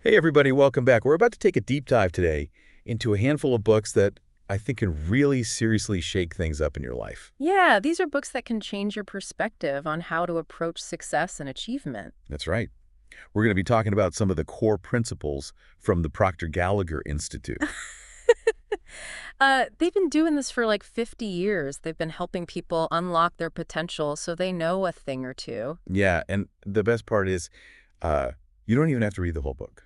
Hey everybody, welcome back. We're about to take a deep dive today into a handful of books that I think can really seriously shake things up in your life. Yeah, these are books that can change your perspective on how to approach success and achievement. That's right. We're going to be talking about some of the core principles from the Proctor Gallagher Institute. They've been doing this for like 50 years. They've been helping people unlock their potential so they know a thing or two. Yeah, and the best part is you don't even have to read the whole book.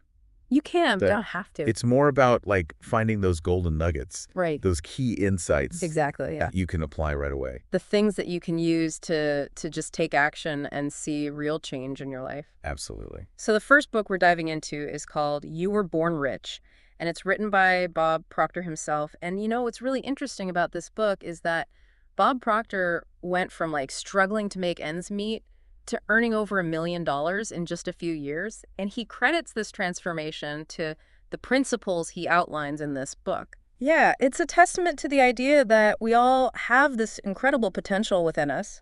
You can, but you The- don't have to. It's more about like finding those golden nuggets, Right. those key insights Exactly, yeah. that you can apply right away. The things that you can use to just take action and see real change in your life. Absolutely. So the first book we're diving into is called You Were Born Rich, and it's written by Bob Proctor himself. And you know what's really interesting about this book is that Bob Proctor went from like struggling to make ends meet to earning over $1 million in just a few years. And he credits this transformation to the principles he outlines in this book. Yeah, it's a testament to the idea that we all have this incredible potential within us.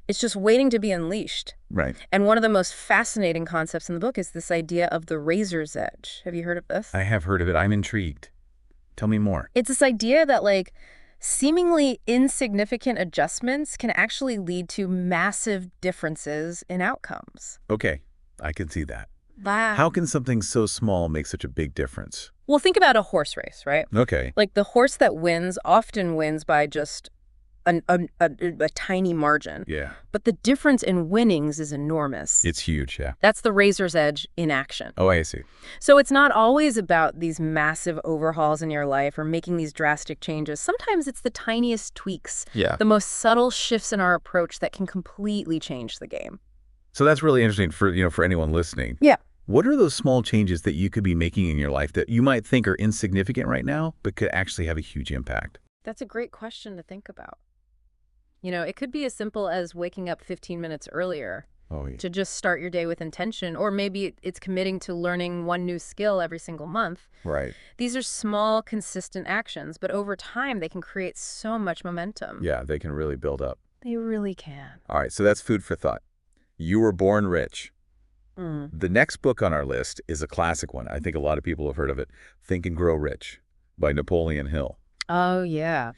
It's just waiting to be unleashed. Right. And one of the most fascinating concepts in the book is this idea of the razor's edge. Have you heard of this? I have heard of it. I'm intrigued. Tell me more. It's this idea that like seemingly insignificant adjustments can actually lead to massive differences in outcomes. Okay, I can see that. Wow. How can something so small make such a big difference? Well, think about a horse race, right? Okay. Like the horse that wins often wins by just a tiny margin. Yeah. But the difference in winnings is enormous. It's huge, yeah. That's the razor's edge in action. Oh, I see. So it's not always about these massive overhauls in your life or making these drastic changes. Sometimes it's the tiniest tweaks, Yeah. the most subtle shifts in our approach that can completely change the game. So that's really interesting for anyone listening. Yeah. What are those small changes that you could be making in your life that you might think are insignificant right now, but could actually have a huge impact? That's a great question to think about. You know, it could be as simple as waking up 15 minutes earlier Oh, yeah. to just start your day with intention, or maybe it's committing to learning one new skill every single month. Right. These are small, consistent actions, but over time they can create so much momentum. Yeah, they can really build up. They really can. All right, so that's food for thought. You Were Born Rich. Mm. The next book on our list is a classic one. I think a lot of people have heard of it. Think and Grow Rich by Napoleon Hill. Oh, yeah.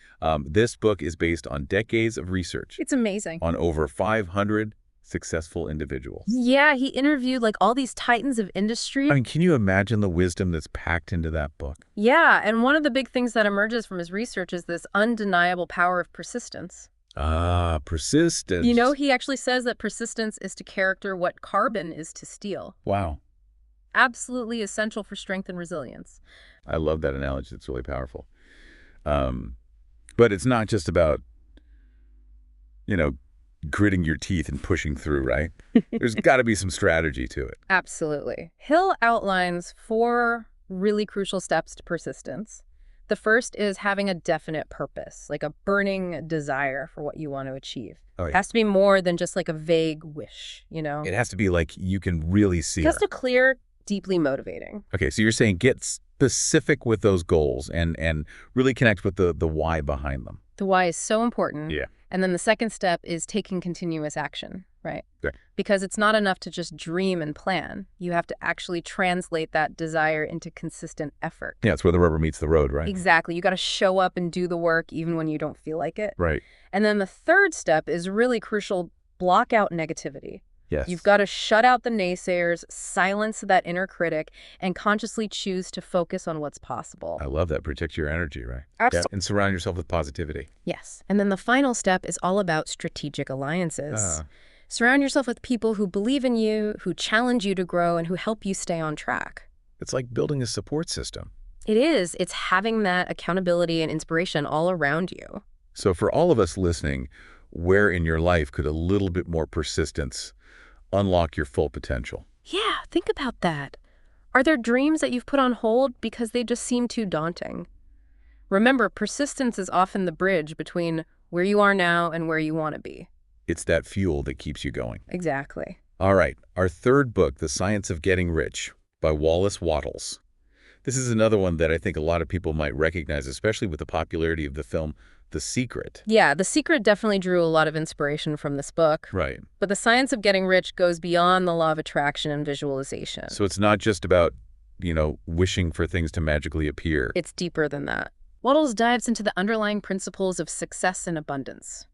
This book is based on decades of research It's amazing. on over 500 successful individuals. Yeah, he interviewed like all these titans of industry. I mean, can you imagine the wisdom that's packed into that book? Yeah, and one of the big things that emerges from his research is this undeniable power of persistence. Ah, persistence. You know, he actually says that persistence is to character what carbon is to steel. Wow. Absolutely essential for strength and resilience. I love that analogy. It's really powerful. But it's not just about, gritting your teeth and pushing through, right? There's got to be some strategy to it. Absolutely. Hill outlines 4 really crucial steps to persistence. The first is having a definite purpose, like a burning desire for what you want to achieve. Oh, It yeah. has to be more than just like a vague wish, you know? It has to be like you can really see Just it. a clear, deeply motivating. Okay, so you're saying get specific with those goals and really connect with the why behind them. The why is so important. Yeah. And then the second step is taking continuous action, right? Okay. Because it's not enough to just dream and plan. You have to actually translate that desire into consistent effort. Yeah, it's where the rubber meets the road, right? Exactly. You got to show up and do the work even when you don't feel like it. Right. And then the third step is really crucial. Block out negativity. Yes. You've got to shut out the naysayers, silence that inner critic, and consciously choose to focus on what's possible. I love that. Protect your energy, right? Absolutely. Yeah. And surround yourself with positivity. Yes. And then the final step is all about strategic alliances. Ah. Surround yourself with people who believe in you, who challenge you to grow, and who help you stay on track. It's like building a support system. It is. It's having that accountability and inspiration all around you. So for all of us listening, where in your life could a little bit more persistence unlock your full potential? Yeah, think about that. Are there dreams that you've put on hold because they just seem too daunting? Remember, persistence is often the bridge between where you are now and where you want to be. It's that fuel that keeps you going. Exactly. All right, our third book, The Science of Getting Rich by Wattles. This is another one that I think a lot of people might recognize, especially with the popularity of the film The Secret. Yeah, The Secret definitely drew a lot of inspiration from this book. Right. But The Science of Getting Rich goes beyond the law of attraction and visualization. So it's not just about wishing for things to magically appear. It's deeper than that. Wattles dives into the underlying principles of success and abundance.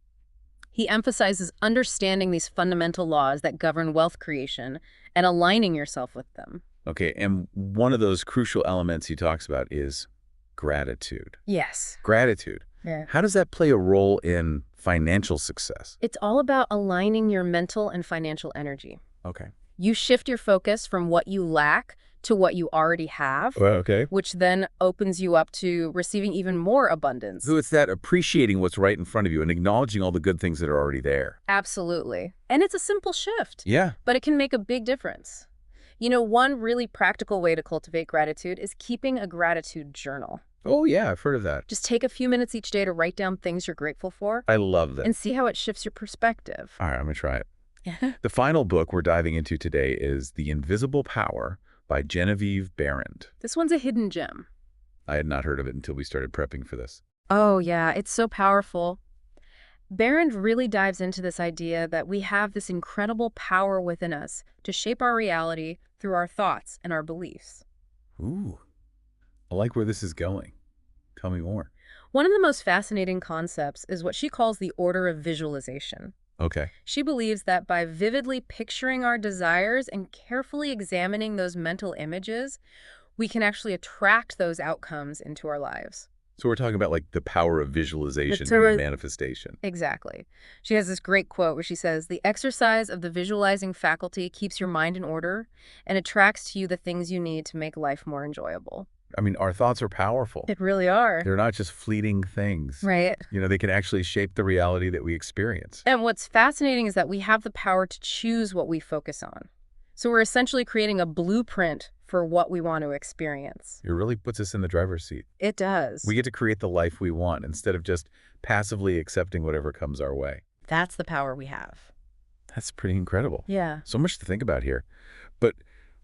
He emphasizes understanding these fundamental laws that govern wealth creation and aligning yourself with them. Okay, and one of those crucial elements he talks about is gratitude. Yes. Gratitude. Yeah. How does that play a role in financial success? It's all about aligning your mental and financial energy. Okay. You shift your focus from what you lack to what you already have, Well, okay. which then opens you up to receiving even more abundance. So it's that appreciating what's right in front of you and acknowledging all the good things that are already there. Absolutely. And it's a simple shift, Yeah. but it can make a big difference. One really practical way to cultivate gratitude is keeping a gratitude journal. Oh, yeah, I've heard of that. Just take a few minutes each day to write down things you're grateful for I love that. and see how it shifts your perspective. All right, I'm going to try it. The final book we're diving into today is The Invisible Power by Genevieve Behrend. This one's a hidden gem. I had not heard of it until we started prepping for this. Oh, yeah, it's so powerful. Behrend really dives into this idea that we have this incredible power within us to shape our reality through our thoughts and our beliefs. Ooh, I like where this is going. Tell me more. One of the most fascinating concepts is what she calls the order of visualization. Okay. She believes that by vividly picturing our desires and carefully examining those mental images, we can actually attract those outcomes into our lives. So we're talking about like the power of visualization The and manifestation. Exactly. She has this great quote where she says, "The exercise of the visualizing faculty keeps your mind in order and attracts to you the things you need to make life more enjoyable." I mean, our thoughts are powerful. It really are. They're not just fleeting things. Right. They can actually shape the reality that we experience. And what's fascinating is that we have the power to choose what we focus on. So we're essentially creating a blueprint for what we want to experience. It really puts us in the driver's seat. It does. We get to create the life we want instead of just passively accepting whatever comes our way. That's the power we have. That's pretty incredible. Yeah. So much to think about here. But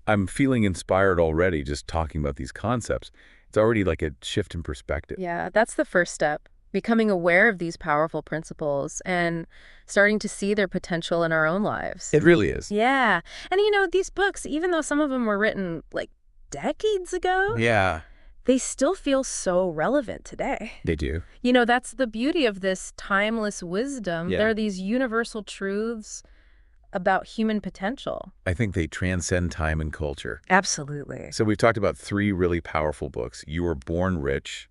I'm feeling inspired already just talking about these concepts. It's already like a shift in perspective. Yeah, that's the first step. Becoming aware of these powerful principles and starting to see their potential in our own lives. It really is. Yeah. And these books, even though some of them were written like decades ago, Yeah, they still feel so relevant today. they do. That's the beauty of this timeless wisdom. Yeah. There are these universal truths about human potential. I think they transcend time and culture. Absolutely. So we've talked about 3 really powerful books. You Were Born Rich,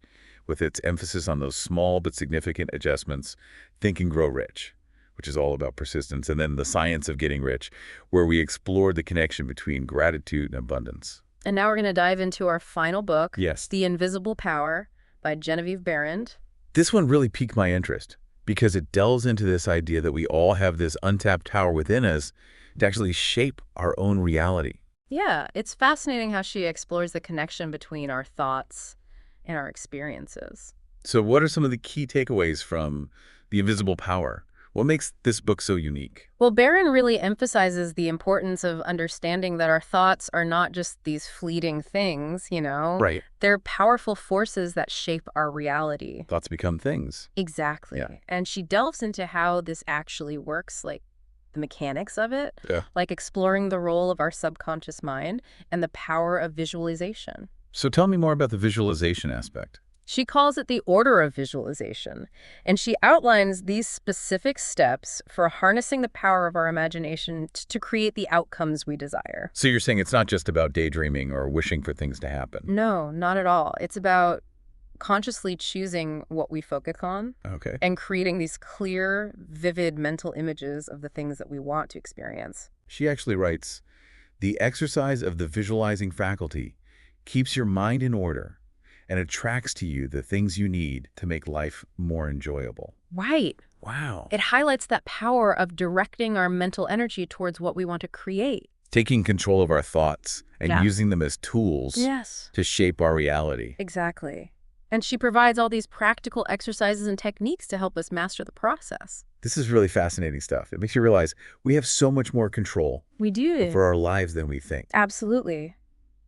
with its emphasis on those small but significant adjustments. Think and Grow Rich, which is all about persistence. And then The Science of Getting Rich, where we explored the connection between gratitude and abundance. And now we're going to dive into our final book, Yes. The Invisible Power by Genevieve Behrend. This one really piqued my interest because it delves into this idea that we all have this untapped power within us to actually shape our own reality. Yeah, it's fascinating how she explores the connection between our thoughts and our experiences. So what are some of the key takeaways from The Invisible Power? What makes this book so unique? Well, Behrend really emphasizes the importance of understanding that our thoughts are not just these fleeting things, Right. They're powerful forces that shape our reality. Thoughts become things. Exactly. Yeah. And she delves into how this actually works, like the mechanics of it, Yeah. like exploring the role of our subconscious mind and the power of visualization. So tell me more about the visualization aspect. She calls it the order of visualization, and she outlines these specific steps for harnessing the power of our imagination to create the outcomes we desire. So you're saying it's not just about daydreaming or wishing for things to happen. No, not at all. It's about consciously choosing what we focus on Okay. and creating these clear, vivid mental images of the things that we want to experience. She actually writes, "The exercise of the visualizing faculty keeps your mind in order and attracts to you the things you need to make life more enjoyable." Right. Wow. It highlights that power of directing our mental energy towards what we want to create. Taking control of our thoughts and Yeah. using them as tools Yes. to shape our reality. Exactly. And she provides all these practical exercises and techniques to help us master the process. This is really fascinating stuff. It makes you realize we have so much more control We do. for our lives than we think. Absolutely.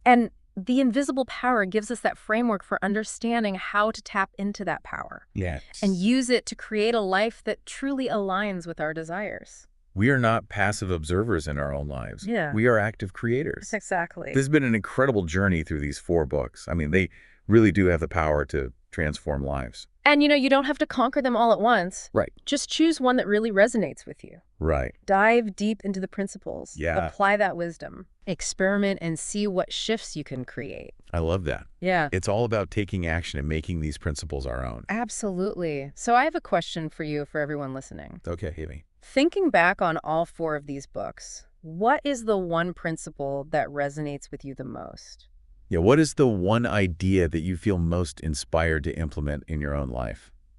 And the invisible power gives us that framework for understanding how to tap into that power Yes. and use it to create a life that truly aligns with our desires. We are not passive observers in our own lives. Yeah. We are active creators. Exactly. This has been an incredible journey through these 4 books. I mean, they really do have the power to transform lives. And you don't have to conquer them all at once. Right. Just choose one that really resonates with you. Right. Dive deep into the principles. Yeah. Apply that wisdom. Experiment and see what shifts you can create. I love that. Yeah. It's all about taking action and making these principles our own. Absolutely. So I have a question for you, for everyone listening. Okay, Amy. Thinking back on all 4 of these books, what is the one principle that resonates with you the most? Yeah, what is the one idea that you feel most inspired to implement in your own life?